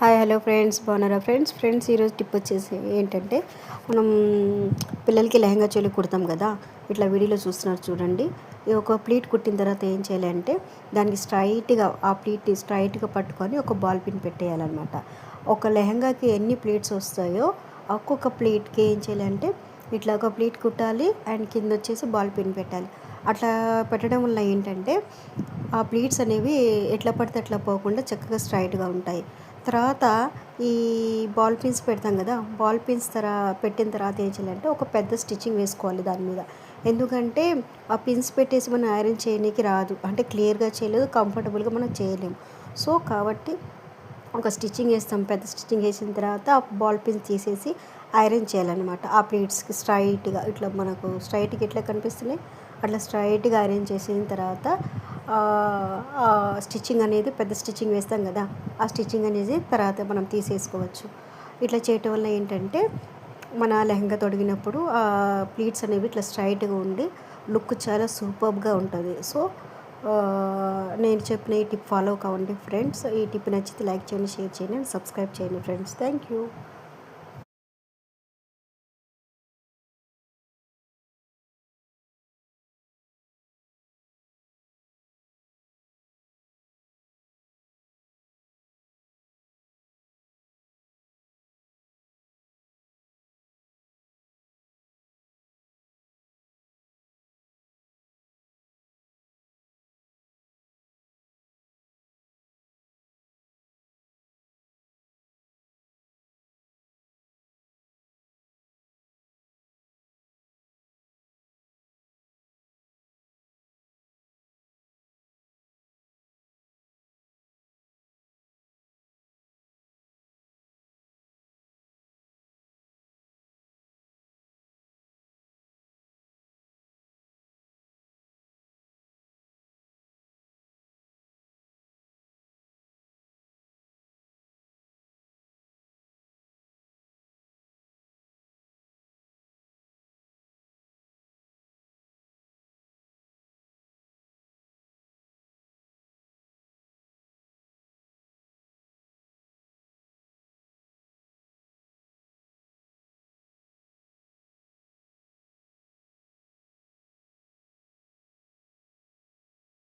Hi hello friends, బాగున్నారా friends ఈరోజు tip వచ్చేసి ఏంటంటే మనం పిల్లలకి లెహంగా చోలి కుడతాం కదా. ఇట్లా వీడియోలో చూస్తున్నారు చూడండి. ఈ ఒక ప్లీట్ కుట్టిన తర్వాత ఏం చేయాలంటే దానికి స్ట్రైట్గా ఆ ప్లీట్ని స్ట్రైట్గా పట్టుకొని ఒక బాల్ పిన్ పెట్టేయాలన్నమాట. ఒక లెహంగాకి ఎన్ని ప్లీట్స్ వస్తాయో ఒక్కొక్క ప్లీట్కి ఏం చేయాలంటే ఇట్లా ఒక ప్లీట్ కుట్టాలి అండ్ కింద వచ్చేసి బాల్ పిన్ పెట్టాలి. అట్లా పెట్టడం వల్ల ఏంటంటే ఆ ప్లీట్స్ అనేవి ఎట్లా పడితే అట్లా పోకుండా చక్కగా స్ట్రైట్గా ఉంటాయి. తర్వాత ఈ బాల్ పిన్స్ పెడతాం కదా, బాల్ పిన్స్ పెట్టిన తర్వాత ఏం చేయాలంటే ఒక పెద్ద స్టిచ్చింగ్ వేసుకోవాలి దాని మీద. ఎందుకంటే ఆ పిన్స్ పెట్టేసి మనం ఐరన్ చేయడానికి రాదు, అంటే క్లియర్గా చేయలేదు, కంఫర్టబుల్గా మనం చేయలేము. సో కాబట్టి ఒక స్టిచ్చింగ్ వేస్తాం, పెద్ద స్టిచ్చింగ్ వేసిన తర్వాత ఆ బాల్ పిన్స్ తీసేసి ఐరన్ చేయాలన్నమాట. ఆ ప్లీట్స్కి స్ట్రైట్గా ఇట్లా మనకు స్ట్రైట్గా ఎట్లా కనిపిస్తున్నాయి అట్లా స్ట్రైట్గా ఐరన్ చేసిన తర్వాత స్టిచ్చింగ్ అనేది పెద్ద స్టిచ్చింగ్ వేస్తాం కదా, ఆ స్టిచ్చింగ్ అనేది తర్వాత మనం తీసేసుకోవచ్చు. ఇట్లా చేయటం వల్ల ఏంటంటే మన లెహంగా తొడిగినప్పుడు ఆ ప్లీట్స్ అనేవి ఇట్లా స్ట్రైట్గా ఉండి లుక్ చాలా సూపర్గా ఉంటుంది. సో నేను చెప్పిన ఈ టిప్ ఫాలో కావండి ఫ్రెండ్స్. ఈ టిప్ నచ్చితే లైక్ చేయండి, షేర్ చేయండి అండ్ సబ్స్క్రైబ్ చేయండి ఫ్రెండ్స్. Thank you.